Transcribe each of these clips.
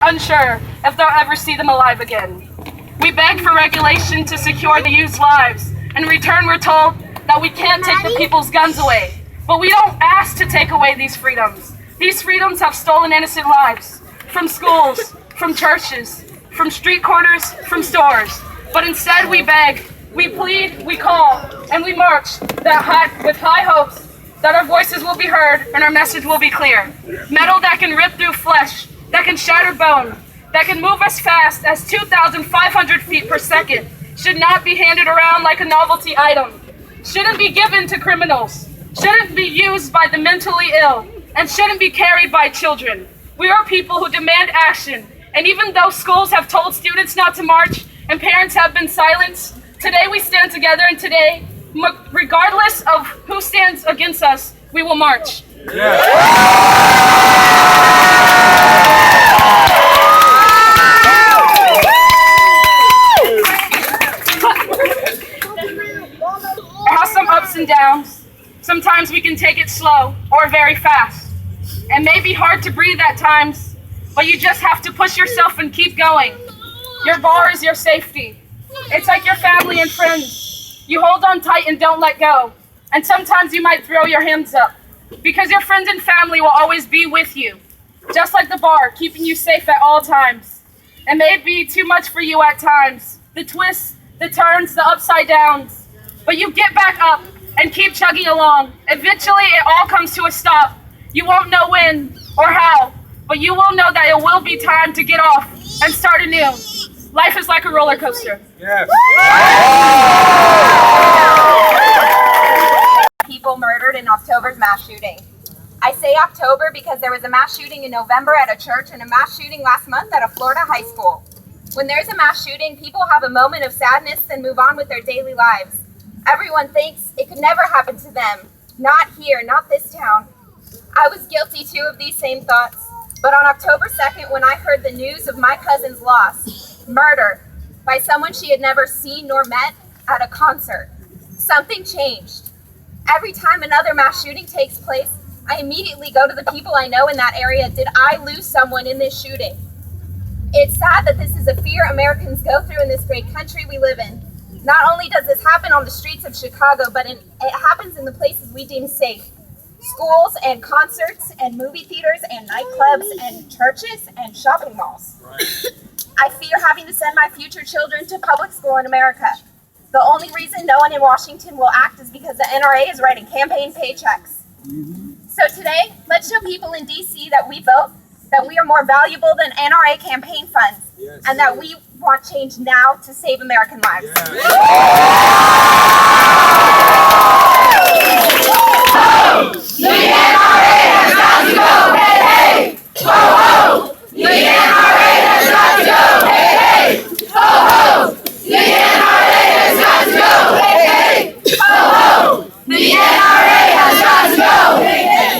unsure if they'll ever see them alive again. We beg for regulation to secure the youth's lives. In return, we're told that we can't take the people's guns away. But we don't ask to take away these freedoms. These freedoms have stolen innocent lives from schools, from churches, from street corners, from stores. But instead we beg, we plead, we call, and we march with high hopes that our voices will be heard and our message will be clear. Metal that can rip through flesh, that can shatter bone, that can move as fast as 2,500 feet per second should not be handed around like a novelty item, shouldn't be given to criminals, shouldn't be used by the mentally ill, and shouldn't be carried by children. We are people who demand action, and even though schools have told students not to march and parents have been silenced, today we stand together, and today, regardless of who stands against us, we will march. It has some ups and downs. Sometimes we can take it slow or very fast. It may be hard to breathe at times, but you just have to push yourself and keep going. Your bar is your safety. It's like your family and friends. You hold on tight and don't let go. And sometimes you might throw your hands up because your friends and family will always be with you. Just like the bar, keeping you safe at all times. It may be too much for you at times. The twists, the turns, the upside downs. But you get back up and keep chugging along. Eventually, it all comes to a stop. You won't know when or how, but you will know that it will be time to get off and start anew. Life is like a roller coaster. Yes. People murdered in October's mass shooting. I say October because there was a mass shooting in November at a church and a mass shooting last month at a Florida high school. When there's a mass shooting, people have a moment of sadness and move on with their daily lives. Everyone thinks it could never happen to them. Not here, not this town. I was guilty too of these same thoughts. But on October 2nd, when I heard the news of my cousin's loss, murder, by someone she had never seen nor met at a concert, something changed. Every time another mass shooting takes place, I immediately go to the people I know in that area. Did I lose someone in this shooting? It's sad that this is a fear Americans go through in this great country we live in. Not only does this happen on the streets of Chicago, but it happens in the places we deem safe. Schools and concerts and movie theaters and nightclubs and churches and shopping malls. I fear having to send my future children to public school in America. The only reason no one in Washington will act is because the NRA is writing campaign paychecks. So today, let's show people in DC that we vote, that we are more valuable than NRA campaign funds, and that we want change now to save American lives. The NRA has got to go, hey, hey! Ho, ho! The NRA has got to go, hey, hey! Ho, ho! The NRA has got to go, hey, hey! Ho, ho! The NRA has got to go, hey, hey!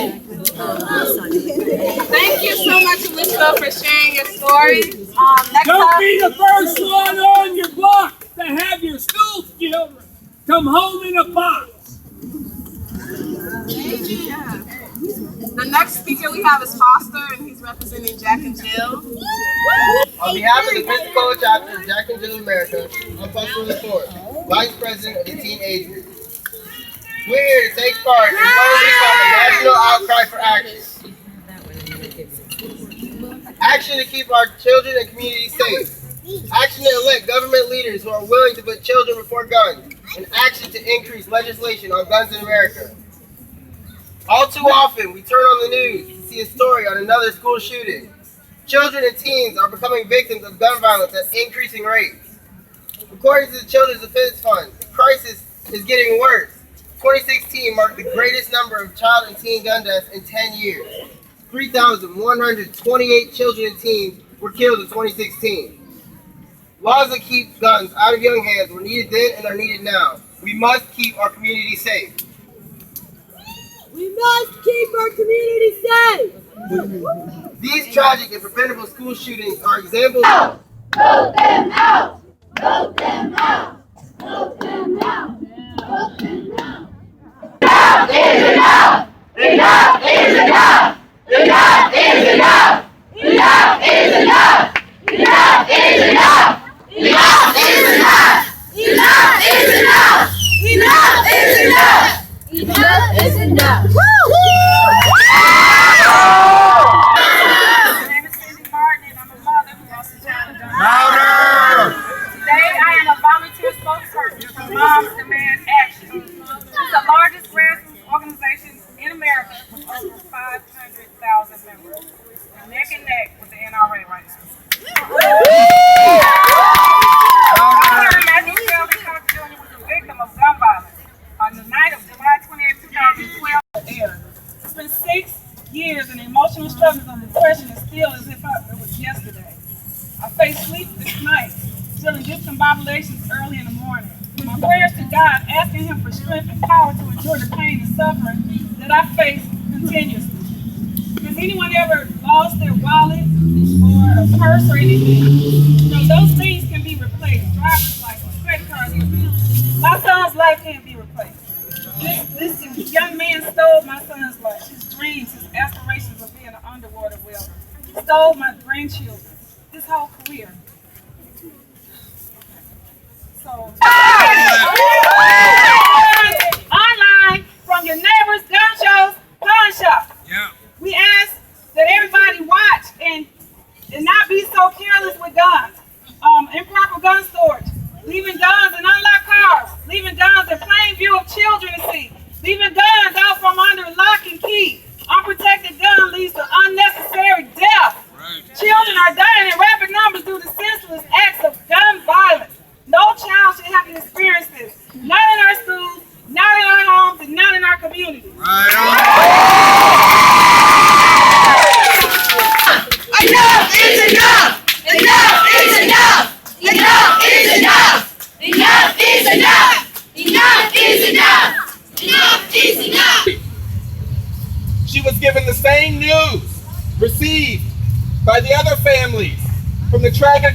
Thank you so much, Elizabeth, for sharing your story. Don't be the first one on your block to have your school children come home in a box. The next speaker we have is Foster, and he's representing Jack and Jill. On behalf of the Pensacola chapter of Jack and Jill America, I'm Foster LaForte, Vice President of the Teen Age Group. We're here to take part in what has become a national outcry for action. Action to keep our children and communities safe. Action to elect government leaders who are willing to put children before guns. And action to increase legislation on guns in America. All too often, we turn on the news to see a story on another school shooting. Children and teens are becoming victims of gun violence at increasing rates. According to the Children's Defense Fund, the crisis is getting worse. 2016 marked the greatest number of child and teen gun deaths in 10 years. 3,128 children and teens were killed in 2016. Laws that keep guns out of young hands were needed then and are needed now. We must keep our community safe. We must keep our community safe! These tragic and preventable school shootings are examples. Vote them out! Vote them out! Vote them out! Vote them out! Enough is enough! Enough is enough! Enough is enough! Enough is enough! is enough. My name is Cindy Martin, and I'm a mother who lost a child to gun violence. Today, I am a volunteer spokesperson for Moms Demand Action. It's the largest grassroots organization in America with over 500,000 members. We're neck and neck with the NRA right now. Matthew Shelby Cox Jr. was a victim of gun violence on the night of July 28, 2012. It's been 6 years and the emotional struggles of depression is still as if it was yesterday. I faced sleepless nights, feeling discombobulations early in the morning. My prayers to God, asking Him for strength and power to endure the pain and suffering that I face continuously. Has anyone ever lost their wallet or a purse or anything? You know, those things can be replaced. Driver's license, credit cards, my son's life can't be replaced. This young man stole my son's life, his dreams, his aspirations of being an underwater welder. Stole my grandchildren, his whole career. So, online, from your neighbor's gun shows, pawn shop. Yeah. We ask that everybody watch and not be so careless with guns. Improper gun storage, leaving guns in unlocked cars, leaving guns in plain view of children to see, leaving guns out from under lock and key. Unprotected gun leads to unnecessary death. Right. Children are dying in rapid numbers due to senseless acts of gun violence. No child should have to experience this. Not in our schools, not in our homes, and not in our communities. Enough is enough! Enough is enough! Enough is enough! Enough is enough! Enough is enough! Enough is enough! She was given the same news received by the other families from the tragic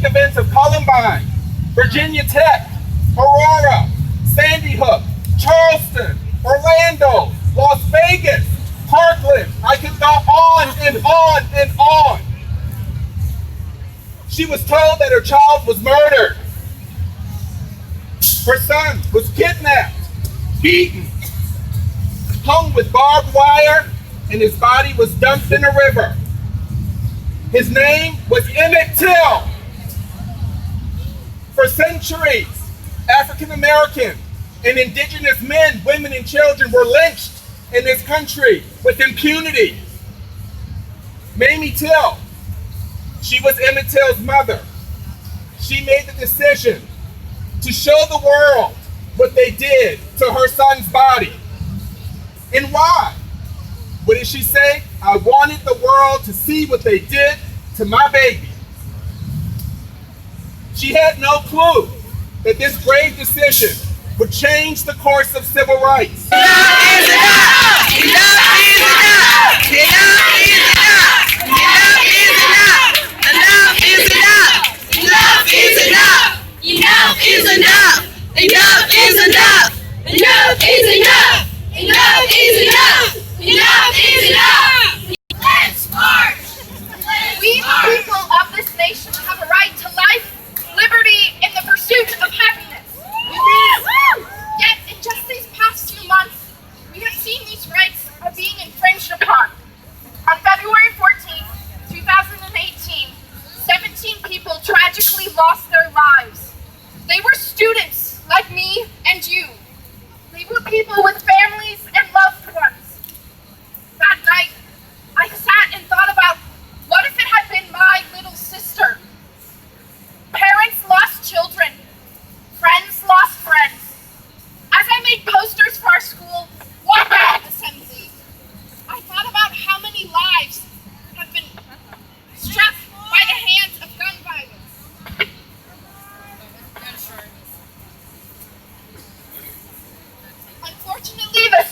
events of Columbine, Virginia Tech, Aurora, Sandy Hook, Charleston, Orlando, Las Vegas, Parkland. I could go on and on and on. She was told that her child was murdered. Her son was kidnapped, beaten, hung with barbed wire, and his body was dumped in a river. His name was Emmett Till. For centuries, African American and indigenous men, women, and children were lynched in this country with impunity. Mamie Till, she was Emmett Till's mother. She made the decision to show the world what they did to her son's body. And why? What did she say? I wanted the world to see what they did to my baby. She had no clue that this grave decision would change the course of civil rights. Enough is enough! Enough is enough! Enough is enough! Enough is enough! Enough is enough! Enough is enough! Enough is enough! Enough is enough! Enough is enough! Enough is enough! Let's march! We, the people of this nation, have a right to life, liberty, and the pursuit of happiness. Yet, in just these past few months, we have seen these rights are being infringed upon. On February 14, 2018, 17 people tragically lost their lives. They were students like me and you. They were people with families and loved ones. That night, I sat and thought about what if it had been my little sister? Parents lost children. Friends lost friends. As I made posters for our school, walkout assembly, I thought about how many lives have been struck by the hands of gun violence. Unfortunately, the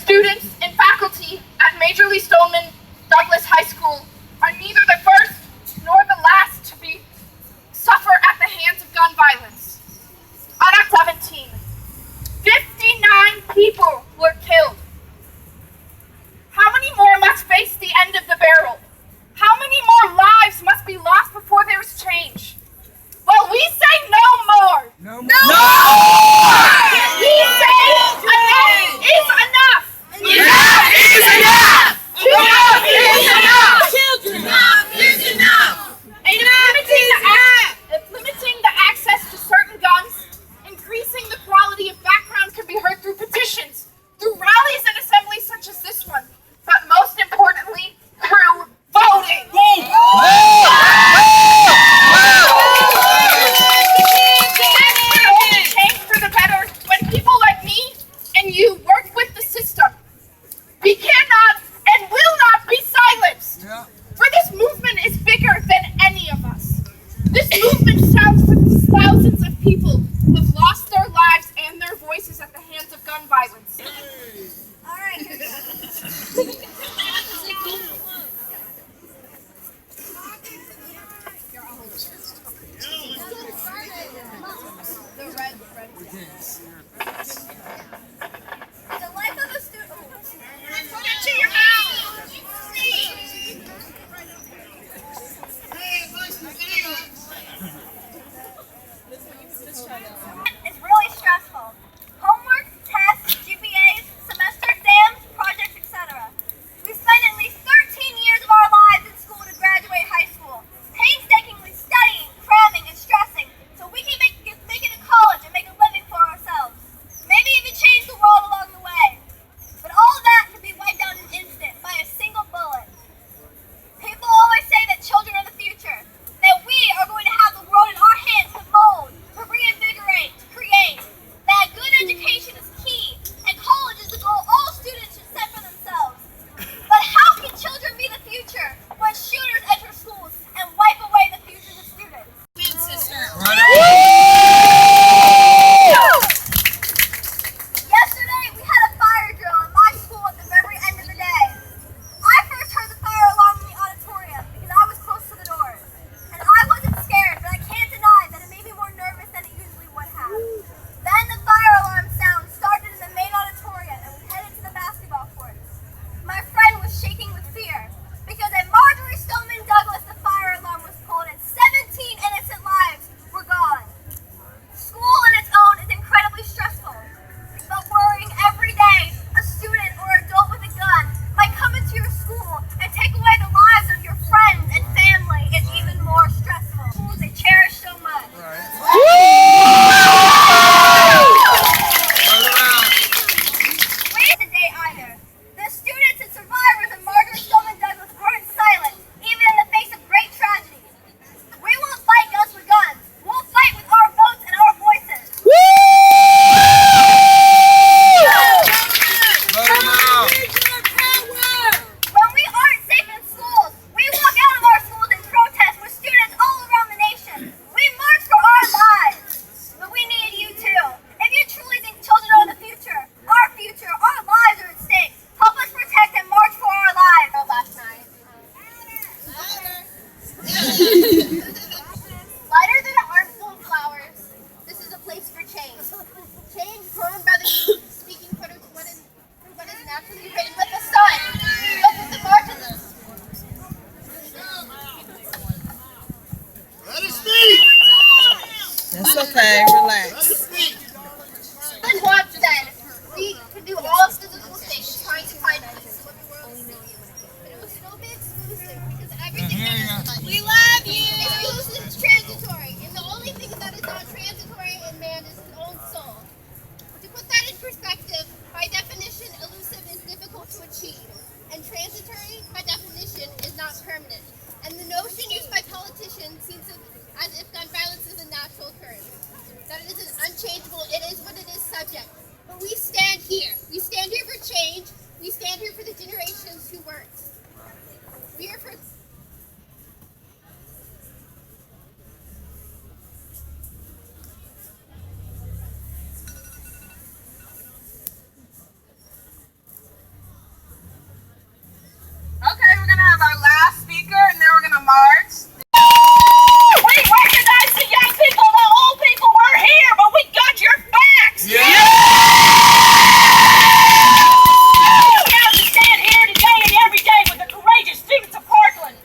people who have lost their lives and their voices at the hands of gun violence. All right. The life of a student. It's really stressful. Homework, tests, GPAs, semester exams, projects, etc. We spend at least 13 years of our lives in school to graduate high school, painstakingly studying, cramming, and stressing so we can make it to college and make a living for ourselves. Maybe even change the world along the way. But all of that can be wiped out in an instant by a single bullet. People always say that children are the future, that we are going to have the world in our hands to mold, to reinvigorate, to create, that good education is key, and college is the goal all students should set for themselves. But how can children be the future when shooters enter schools and wipe away the futures of students? Yesterday, we had a fire drill at my school at the very end of the day. I first heard the fire alarm in the auditorium because I was close to the doors. And I wasn't scared, but I can't deny that it made me more nervous than it usually would have. Then the fire alarm sound started in the main auditorium and we headed to the basketball court. My friend was shaking with fear because at Marjorie Stoneman Douglas the fire alarm was pulled and 17 innocent lives were gone. School on its own is incredibly stressful, but worrying every day a student or adult with a gun might come into your school and take away the lives of your friends and family is even more stressful. Schools they cherish so much. Wait today either. The students and survivors of Marjorie Stoneman Douglas aren't silent, even in the face of great tragedy. We won't fight guns with guns. We'll fight with our votes and our voices. When we aren't safe in schools, we walk out of our schools and protest with students all around the nation. We march for our lives. But we need you too. If you truly think children are the future, our lives are at stake. Help us protect and march for our lives. Last night. Lighter than an armful of flowers, this is a place for change. Change grown by the youth, speaking for what is naturally written with the sun. Look at the margins. Let us speak! It's okay, relax. Let's watch then. We could do all physical things, trying to find peace in what the world is saying. But it was so exclusive because everything that is we love you! Exclusive is transitory, and the only thing that is not transitory in man is his own soul. To put that in perspective, by definition, elusive is difficult to achieve, and transitory, by definition, is not permanent. And the notion used by politicians seems as if gun violence is a natural occurrence. That it is an unchangeable, it is what it is subject. But we stand here. We stand here for change. We stand here for the generations who weren't. We are for... Okay, we're gonna have our last speaker and then we're gonna march. We recognize the young people, the old people, we're here, but we got your backs! Yeah. We have to stand here today and every day with the courageous students of Parkland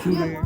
Who they